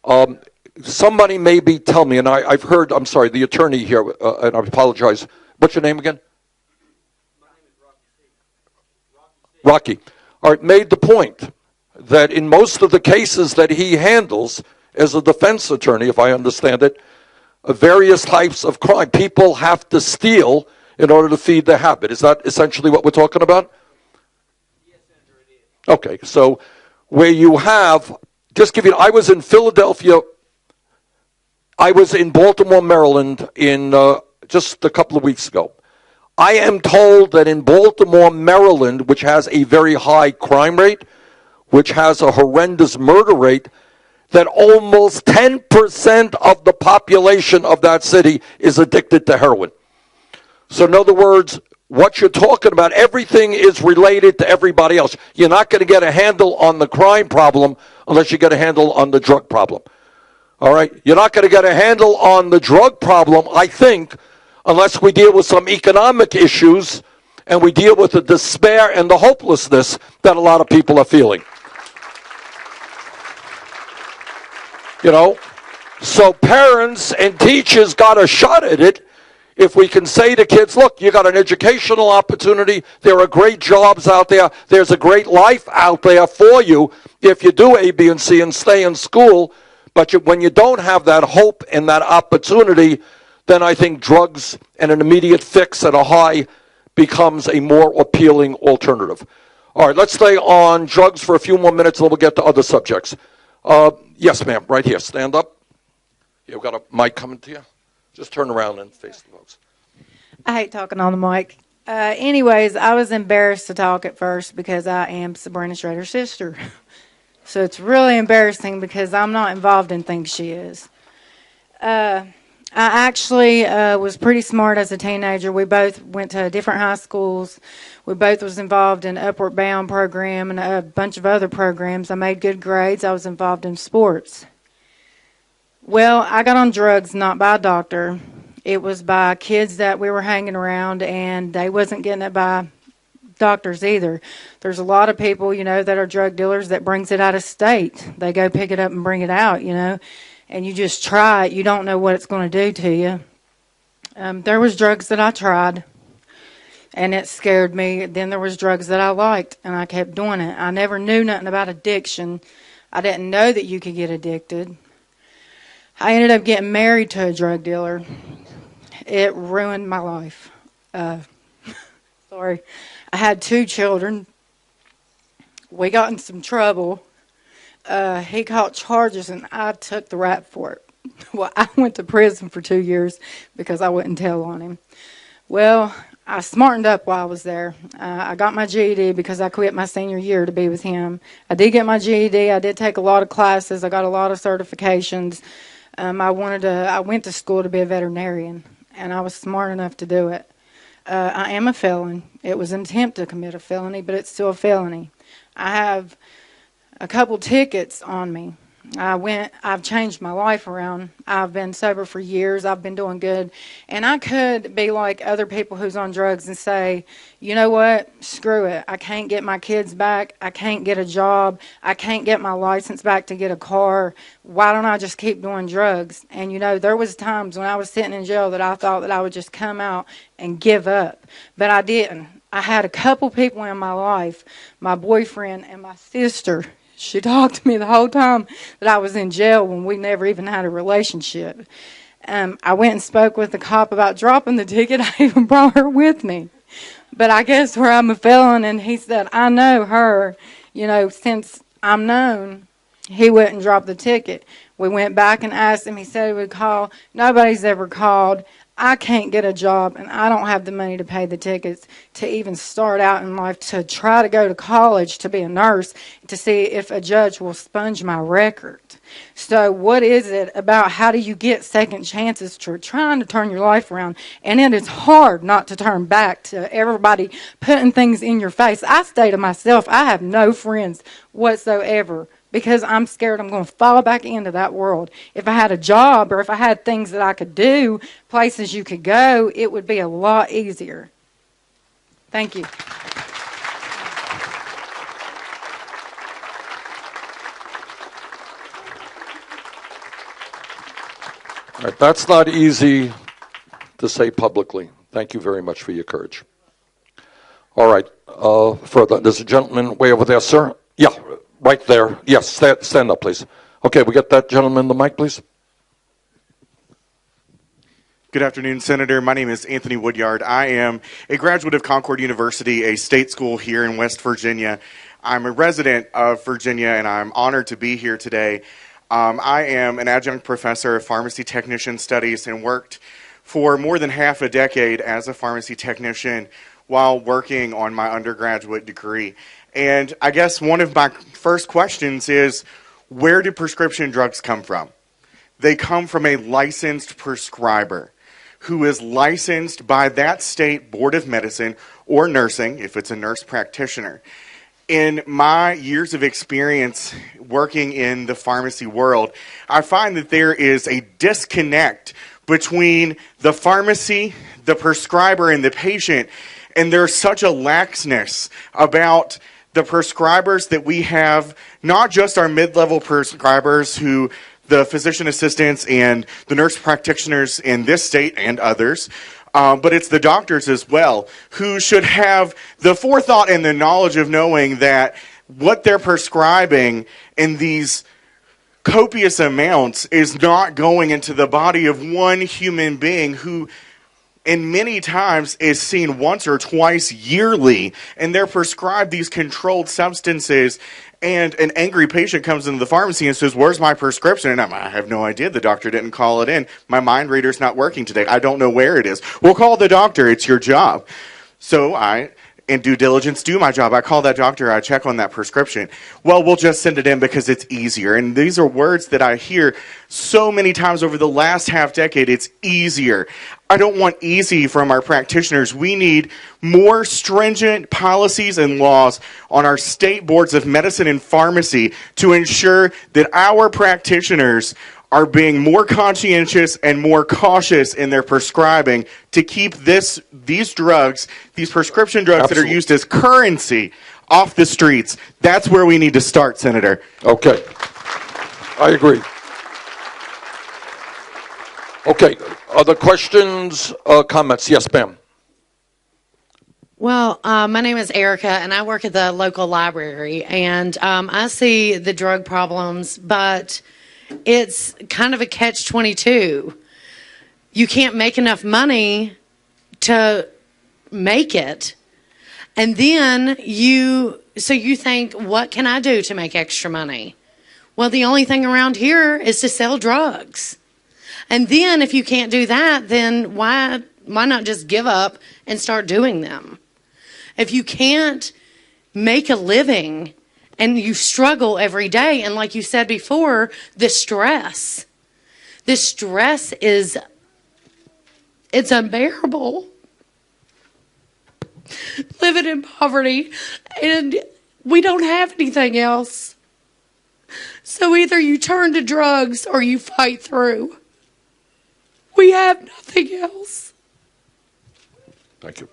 Um, Somebody maybe tell me, and I've heard, I'm sorry, the attorney here, and I apologize. What's your name again? Rocky. All right, made the point that in most of the cases that he handles as a defense attorney, if I understand it, various types of crime, people have to steal in order to feed the habit. Is that essentially what we're talking about? Yes, Senator, it is. Okay, so where you have, just give you, I was in Philadelphia, I was in Baltimore, Maryland in just a couple of weeks ago. I am told that in Baltimore, Maryland, which has a very high crime rate, which has a horrendous murder rate, that almost 10% of the population of that city is addicted to heroin. So in other words, what you're talking about, everything is related to everybody else. You're not going to get a handle on the crime problem unless you get a handle on the drug problem. All right? You're not going to get a handle on the drug problem, I think, unless we deal with some economic issues and we deal with the despair and the hopelessness that a lot of people are feeling. You know? So parents and teachers got a shot at it if we can say to kids, look, you got an educational opportunity. There are great jobs out there. There's a great life out there for you if you do A, B, and C and stay in school. But when you don't have that hope and that opportunity, then I think drugs and an immediate fix at a high becomes a more appealing alternative. All right, let's stay on drugs for a few more minutes, and then we'll get to other subjects. Yes, ma'am, right here. Stand up. You've got a mic coming to you. Just turn around and face the folks. I hate talking on the mic. Anyways, I was embarrassed to talk at first because I am Sabrina Schrader's sister. So it's really embarrassing because I'm not involved in things she is. I actually was pretty smart as a teenager. We both went to different high schools. We both was involved in Upward Bound program and a bunch of other programs. I made good grades. I was involved in sports. Well, I got on drugs not by a doctor. It was by kids that we were hanging around, and they wasn't getting it by doctors either. There's a lot of people, that are drug dealers that brings it out of state. They go pick it up and bring it out, and you just try it. You don't know what it's going to do to you. There was drugs that I tried, and it scared me. Then there was drugs that I liked, and I kept doing it. I never knew nothing about addiction. I didn't know that you could get addicted. I ended up getting married to a drug dealer. It ruined my life. Sorry. I had 2 children. We got in some trouble. He caught charges, and I took the rap for it. Well, I went to prison for 2 years because I wouldn't tell on him. Well, I smartened up while I was there. I got my GED because I quit my senior year to be with him. I did get my GED. I did take a lot of classes. I got a lot of certifications. I went to school to be a veterinarian, and I was smart enough to do it. I am a felon. It was an attempt to commit a felony, but it's still a felony. I have a couple tickets on me. I've changed my life around. I've been sober for years. I've been doing good. And I could be like other people who's on drugs and say, you know what, screw it. I can't get my kids back. I can't get a job. I can't get my license back to get a car. Why don't I just keep doing drugs? And, there was times when I was sitting in jail that I thought that I would just come out and give up. But I didn't. I had a couple people in my life, my boyfriend and my sister. She talked to me the whole time that I was in jail when we never even had a relationship. I went and spoke with the cop about dropping the ticket. I even brought her with me. But I guess where I'm a felon, and he said, I know her, since I'm known, he wouldn't drop the ticket. We went back and asked him. He said he would call. Nobody's ever called. I can't get a job, and I don't have the money to pay the tickets to even start out in life, to try to go to college to be a nurse, to see if a judge will sponge my record. So what is it about how do you get second chances to trying to turn your life around? And it is hard not to turn back to everybody putting things in your face. I say to myself, I have no friends whatsoever, because I'm scared I'm going to fall back into that world. If I had a job, or if I had things that I could do, places you could go, it would be a lot easier. Thank you. All right, that's not easy to say publicly. Thank you very much for your courage. All right, further, there's a gentleman way over there, sir. Yeah, right there. Yes, stand up, please. Okay, we get that gentleman the mic, please. Good afternoon, Senator. My name is Anthony Woodyard. I am a graduate of Concord University, a state school here in West Virginia. I'm a resident of Virginia, and I'm honored to be here today. I am an adjunct professor of pharmacy technician studies and worked for more than half a decade as a pharmacy technician while working on my undergraduate degree. And I guess one of my first questions is, where do prescription drugs come from? They come from a licensed prescriber who is licensed by that state board of medicine or nursing, if it's a nurse practitioner. In my years of experience working in the pharmacy world, I find that there is a disconnect between the pharmacy, the prescriber, and the patient, and there's such a laxness about the prescribers that we have, not just our mid-level prescribers who the physician assistants and the nurse practitioners in this state and others, but it's the doctors as well, who should have the forethought and the knowledge of knowing that what they're prescribing in these copious amounts is not going into the body of one human being who, and many times, is seen once or twice yearly, and they're prescribed these controlled substances. And an angry patient comes into the pharmacy and says, "Where's my prescription?" And I have no idea. The doctor didn't call it in. My mind reader's not working today. I don't know where it is. Well, call the doctor. It's your job. So I, in due diligence, do my job. I call that doctor. I check on that prescription. Well, we'll just send it in because it's easier. And these are words that I hear so many times over the last half decade. It's easier. I don't want easy from our practitioners. We need more stringent policies and laws on our state boards of medicine and pharmacy to ensure that our practitioners are being more conscientious and more cautious in their prescribing to keep these drugs, these prescription drugs Absolutely. that are used as currency, off the streets. That's where we need to start, Senator. Okay, I agree. Okay, other questions, comments? Yes, ma'am. Well, my name is Erica, and I work at the local library, and I see the drug problems, but it's kind of a catch-22. You can't make enough money to make it, and then you think, what can I do to make extra money? Well, the only thing around here is to sell drugs. And then if you can't do that, then why not just give up and start doing them? If you can't make a living and you struggle every day, and like you said before, the stress is, it's unbearable. Living in poverty, and we don't have anything else. So either you turn to drugs or you fight through. We have nothing else. Thank you.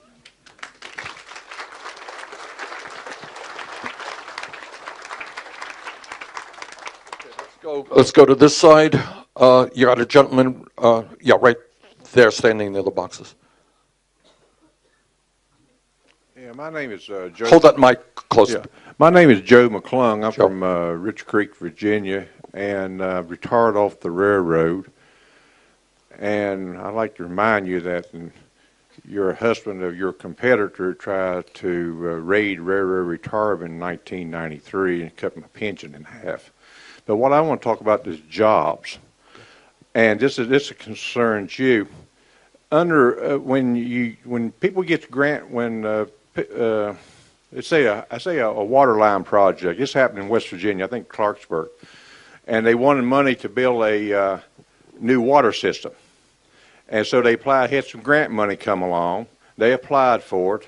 Let's go to this side. You got a gentleman, yeah, right there standing near the boxes. Yeah, my name is Joe. Hold that mic closer. Yeah. My name is Joe McClung. I'm Joe. from Rich Creek, Virginia, and retired off the railroad. And I'd like to remind you that you're a husband of your competitor tried to raid railroad retirement in 1993 and cut my pension in half. But what I want to talk about is jobs, and this concerns you. When people get the grant, let's say a water line project. This happened in West Virginia, I think Clarksburg, and they wanted money to build a new water system, and so they had some grant money come along. They applied for it,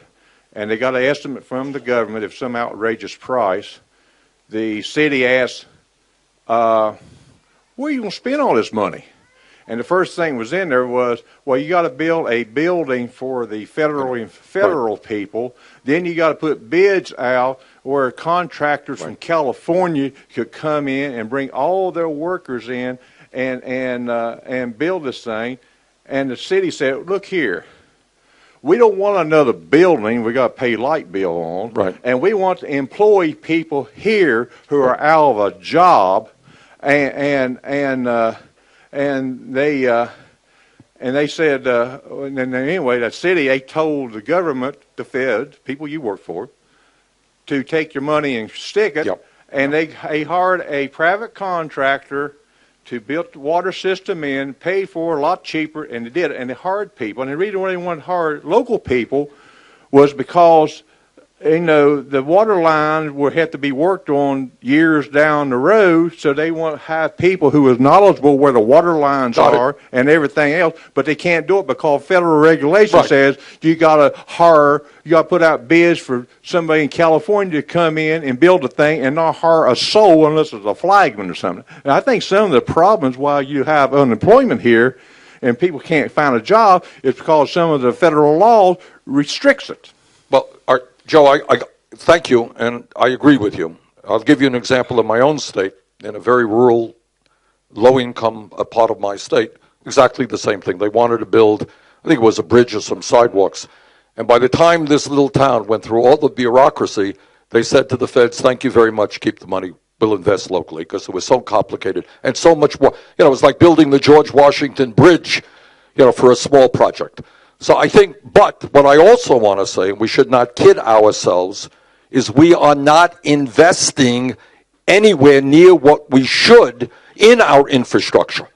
and they got an estimate from the government of some outrageous price. The city asked, where are you going to spend all this money? And the first thing was in there was, well, you got to build a building for the federal people. Then you got to put bids out where contractors from California could come in and bring all their workers in and build this thing. And the city said, look here, we don't want another building we got to pay light bill on. Right. And we want to employ people here who are out of a job, and they said, and anyway, the city, they told the government, the Fed, people you work for, to take your money and stick it. Yep. And they hired a private contractor to build the water system in, paid for a lot cheaper, and they did it. And they hired people. And the reason why they wanted to hire local people was because, you know, the water lines would have to be worked on years down the road, so they want to have people who is knowledgeable where the water lines are and everything else, but they can't do it because federal regulation says you got to hire, you got to put out bids for somebody in California to come in and build a thing and not hire a soul unless it's a flagman or something. And I think some of the problems why you have unemployment here and people can't find a job is because some of the federal law restricts it. Well, Joe, I thank you, and I agree with you. I'll give you an example in my own state, in a very rural, low-income part of my state, exactly the same thing. They wanted to build, I think it was a bridge or some sidewalks, and by the time this little town went through all the bureaucracy, they said to the feds, thank you very much, keep the money, we'll invest locally, because it was so complicated and so much more. You know, it was like building the George Washington Bridge, you know, for a small project. So I think, but what I also want to say, and we should not kid ourselves, is we are not investing anywhere near what we should in our infrastructure.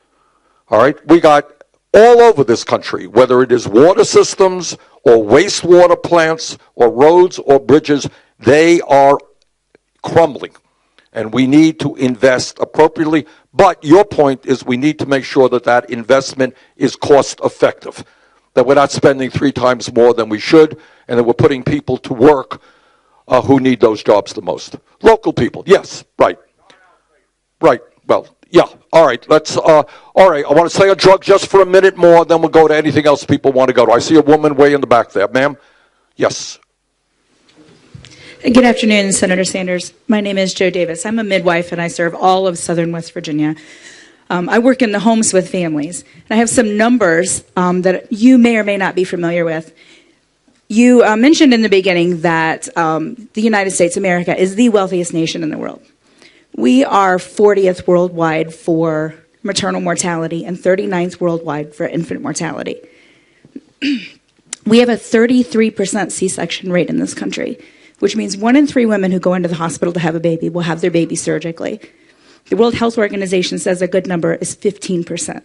All right? We got all over this country, whether it is water systems or wastewater plants or roads or bridges, they are crumbling. And we need to invest appropriately. But your point is we need to make sure that that investment is cost effective, that we're not spending 3 times more than we should, and that we're putting people to work who need those jobs the most. Local people, yes, right. Right, well, yeah, all right, let's, all right, I want to say a drug just for a minute more, then we'll go to anything else people want to go to. I see a woman way in the back there. Ma'am? Yes. Good afternoon, Senator Sanders. My name is Jo Davis. I'm a midwife, and I serve all of southern West Virginia. I work in the homes with families. And I have some numbers that you may or may not be familiar with. You mentioned in the beginning that the United States, America, is the wealthiest nation in the world. We are 40th worldwide for maternal mortality and 39th worldwide for infant mortality. We have a 33% C-section rate in this country, which means 1 in 3 women who go into the hospital to have a baby will have their baby surgically. The World Health Organization says a good number is 15%.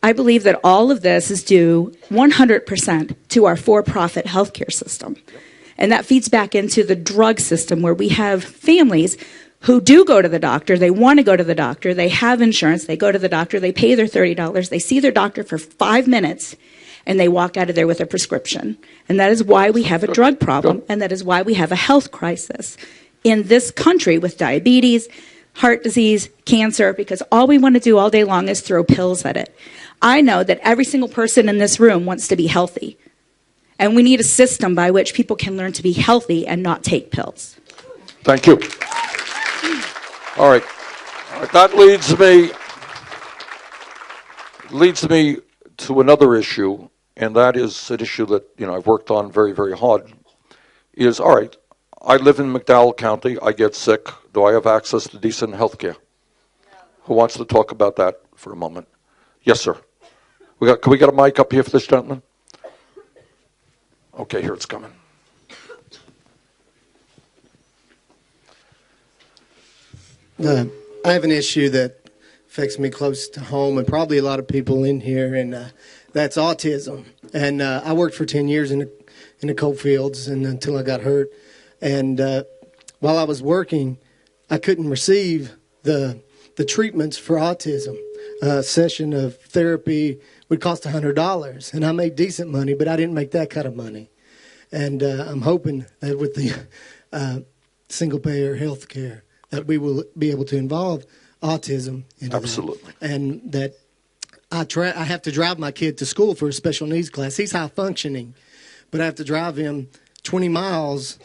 I believe that all of this is due 100% to our for-profit healthcare system. And that feeds back into the drug system where we have families who do go to the doctor, they want to go to the doctor, they have insurance, they go to the doctor, they pay their $30, they see their doctor for 5 minutes, and they walk out of there with a prescription. And that is why we have a drug problem, and that is why we have a health crisis in this country with diabetes, heart disease, cancer, because all we want to do all day long is throw pills at it. I know that every single person in this room wants to be healthy. And we need a system by which people can learn to be healthy and not take pills. Thank you. All right. That leads me to another issue, and that is an issue that, you know, I've worked on very, very hard, is, all right, I live in McDowell County, I get sick, do I have access to decent health care? No. Who wants to talk about that for a moment? Yes, sir. Can we get a mic up here for this gentleman? Okay, here it's coming. I have an issue that affects me close to home and probably a lot of people in here, and that's autism. And I worked for 10 years in the coal fields and until I got hurt. And while I was working, I couldn't receive the treatments for autism. A session of therapy would cost $100, and I made decent money, but I didn't make that kind of money. And I'm hoping that with the single-payer health care that we will be able to involve autism into absolutely that. And that I have to drive my kid to school for a special needs class. He's high functioning, but I have to drive him 20 miles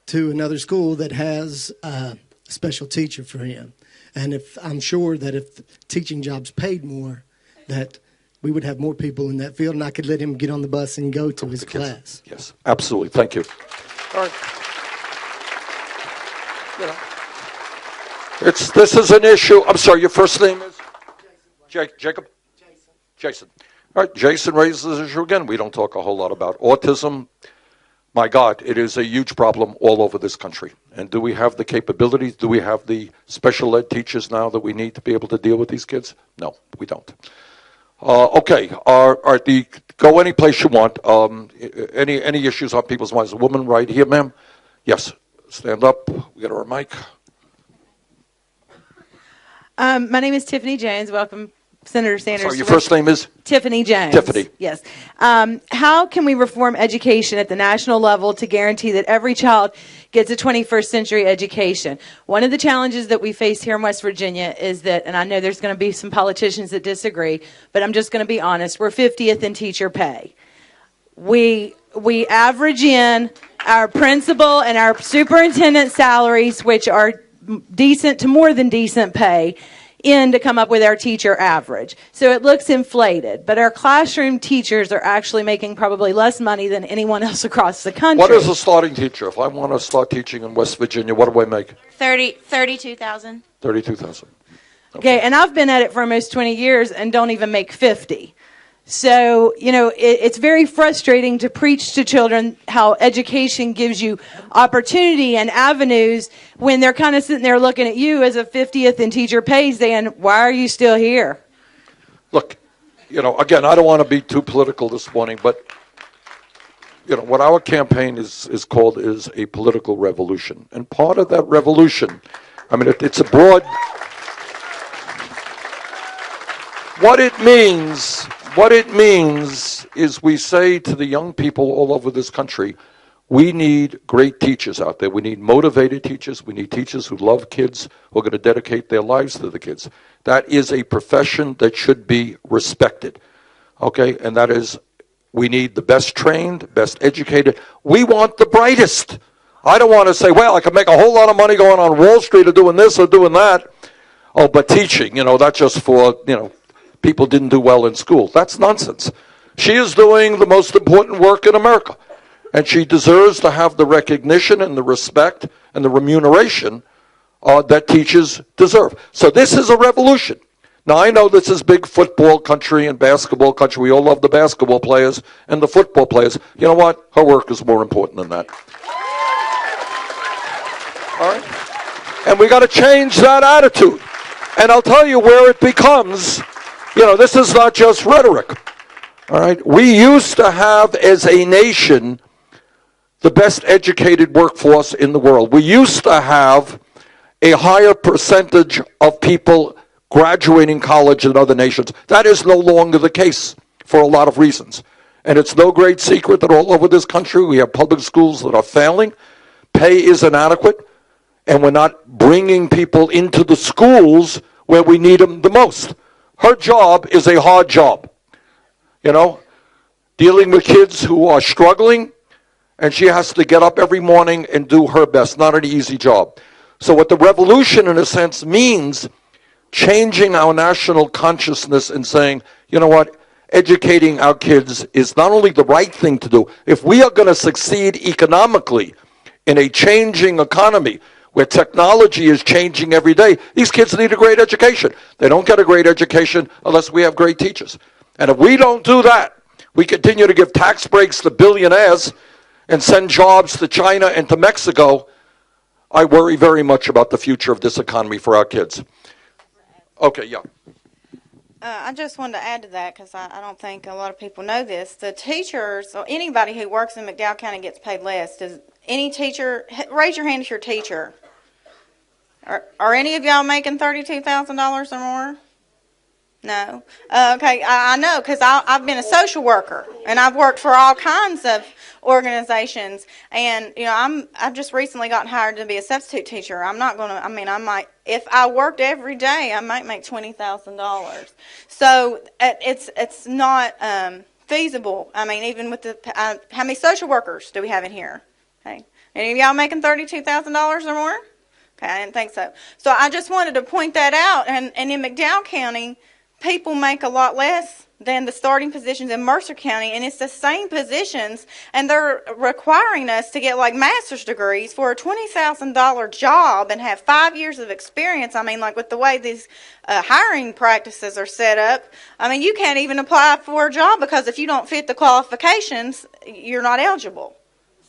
to another school that has a special teacher for him. And I'm sure that if the teaching jobs paid more, that we would have more people in that field, and I could let him get on the bus and go to his class. Yes, absolutely. Thank you. All right. You know, this is an issue. I'm sorry, your first name is? Jacob? Jason. All right, Jason raises this issue again. We don't talk a whole lot about autism. My God, it is a huge problem all over this country. And do we have the capabilities? Do we have the special ed teachers now that we need to be able to deal with these kids? No, we don't. Okay, go any place you want. Any issues on people's minds? A woman right here, ma'am? Yes, stand up. We got our mic. My name is Tiffany Jones. Welcome, Senator Sanders. Sorry, your first name is? Tiffany Jones. Tiffany. Yes. How can we reform education at the national level to guarantee that every child gets a 21st century education? One of the challenges that we face here in West Virginia is that, and I know there's going to be some politicians that disagree, but I'm just going to be honest, we're 50th in teacher pay. We average in our principal and our superintendent salaries, which are decent to more than decent pay, in to come up with our teacher average. So it looks inflated, but our classroom teachers are actually making probably less money than anyone else across the country. What is a starting teacher? If I want to start teaching in West Virginia, what do I make? $32,000. $32,000. Okay, and I've been at it for almost 20 years and don't even make 50. So, it's very frustrating to preach to children how education gives you opportunity and avenues when they're kind of sitting there looking at you as a 50th in teacher pay saying, why are you still here? Look, again, I don't want to be too political this morning, but, what our campaign is called is a political revolution. And part of that revolution, it's a broad... What it means is we say to the young people all over this country, we need great teachers out there. We need motivated teachers. We need teachers who love kids, who are going to dedicate their lives to the kids. That is a profession that should be respected. Okay? And that is, we need the best trained, best educated. We want the brightest. I don't want to say, well, I can make a whole lot of money going on Wall Street or doing this or doing that. Oh, but teaching, that's just for, people didn't do well in school. That's nonsense. She is doing the most important work in America, and she deserves to have the recognition and the respect and the remuneration that teachers deserve. So this is a revolution. Now, I know this is big football country and basketball country. We all love the basketball players and the football players. You know what? Her work is more important than that. All right? And we got to change that attitude. And I'll tell you where it becomes... this is not just rhetoric, all right? We used to have, as a nation, the best educated workforce in the world. We used to have a higher percentage of people graduating college than other nations. That is no longer the case for a lot of reasons. And it's no great secret that all over this country we have public schools that are failing, pay is inadequate, and we're not bringing people into the schools where we need them the most. Her job is a hard job, dealing with kids who are struggling, and she has to get up every morning and do her best. Not an easy job. So what the revolution, in a sense, means, changing our national consciousness and saying, you know what, educating our kids is not only the right thing to do. If we are going to succeed economically in a changing economy, where technology is changing every day, these kids need a great education. They don't get a great education unless we have great teachers. And if we don't do that, we continue to give tax breaks to billionaires and send jobs to China and to Mexico, I worry very much about the future of this economy for our kids. Okay, yeah. I just wanted to add to that because I don't think a lot of people know this. The teachers, or anybody who works in McDowell County gets paid less. Does any teacher, raise your hand if you're a teacher. Are any of y'all making $32,000 or more? No. Okay, I know because I've been a social worker and I've worked for all kinds of organizations. And I've just recently gotten hired to be a substitute teacher. I'm not going to. I mean, I might, if I worked every day, I might make $20,000. So it's not feasible. I mean, even with the how many social workers do we have in here? Okay, any of y'all making $32,000 or more? Okay, I didn't think so. So I just wanted to point that out. And in McDowell County, people make a lot less than the starting positions in Mercer County, and it's the same positions, and they're requiring us to get like master's degrees for a $20,000 job and have 5 years of experience. I mean, like with the way these hiring practices are set up, I mean, you can't even apply for a job because if you don't fit the qualifications, you're not eligible.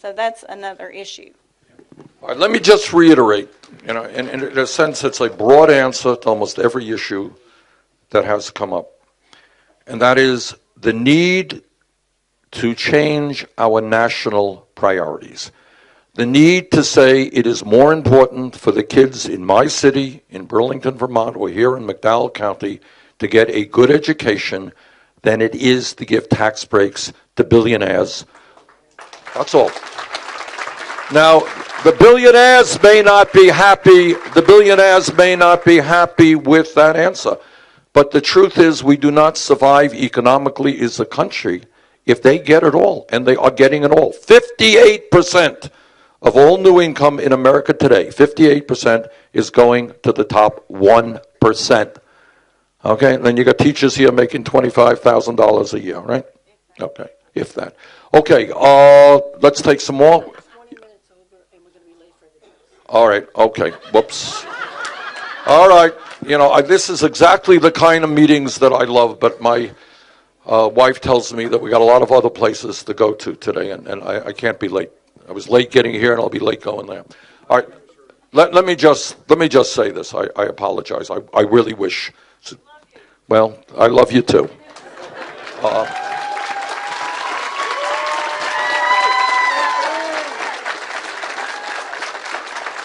So that's another issue. All right, let me just reiterate, in a sense, it's a broad answer to almost every issue that has come up. And that is the need to change our national priorities. The need to say it is more important for the kids in my city, in Burlington, Vermont, or here in McDowell County, to get a good education than it is to give tax breaks to billionaires. That's all. Now, the billionaires may not be happy. The billionaires may not be happy with that answer. But the truth is, we do not survive economically as a country if they get it all, and they are getting it all. 58% of all new income in America today, 58% is going to the top 1%. Okay, and then you got teachers here making $25,000 a year, right? Okay, if that. Okay, let's take some more. All right, okay, whoops. All right, this is exactly the kind of meetings that I love, but my wife tells me that we got a lot of other places to go to today, and I can't be late. I was late getting here, and I'll be late going there. All right, let me just say this. I apologize. I really wish. Well, I love you too.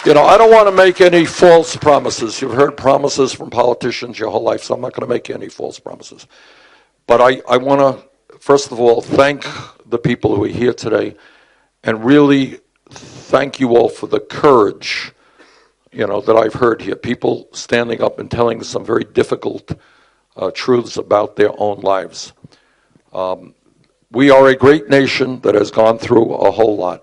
I don't want to make any false promises. You've heard promises from politicians your whole life, so I'm not going to make any false promises. But I want to, first of all, thank the people who are here today and really thank you all for the courage, that I've heard here. People standing up and telling some very difficult truths about their own lives. We are a great nation that has gone through a whole lot.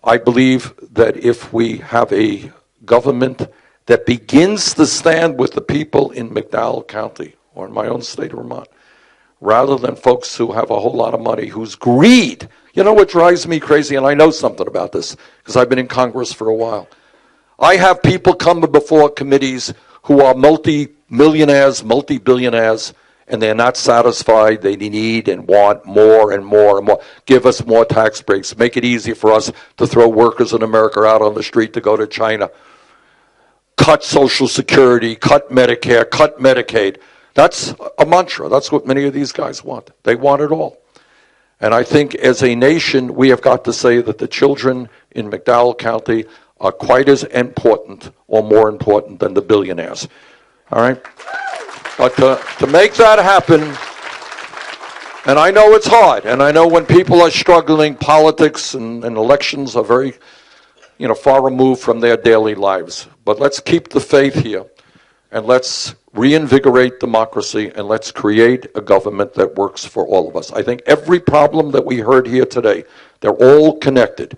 I believe that if we have a government that begins to stand with the people in McDowell County or in my own state of Vermont, rather than folks who have a whole lot of money, whose greed, what drives me crazy, and I know something about this because I've been in Congress for a while. I have people come before committees who are multi-millionaires, multi-billionaires, and they're not satisfied. They need and want more and more and more. Give us more tax breaks. Make it easy for us to throw workers in America out on the street to go to China. Cut Social Security, cut Medicare, cut Medicaid. That's a mantra. That's what many of these guys want. They want it all. And I think as a nation, we have got to say that the children in McDowell County are quite as important or more important than the billionaires. All right? But to make that happen, and I know it's hard, and I know when people are struggling, politics and elections are very, far removed from their daily lives. But let's keep the faith here, and let's reinvigorate democracy, and let's create a government that works for all of us. I think every problem that we heard here today, they're all connected.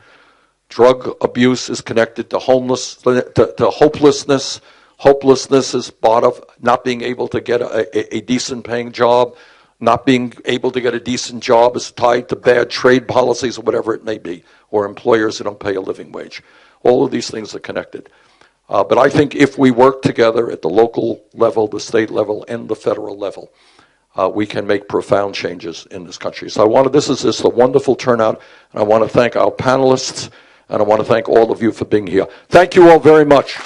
Drug abuse is connected to hopelessness. Hopelessness is part of not being able to get a decent paying job. Not being able to get a decent job is tied to bad trade policies or whatever it may be, or employers who don't pay a living wage. All of these things are connected. But I think if we work together at the local level, the state level, and the federal level, we can make profound changes in this country. So this is just a wonderful turnout, and I want to thank our panelists, and I want to thank all of you for being here. Thank you all very much.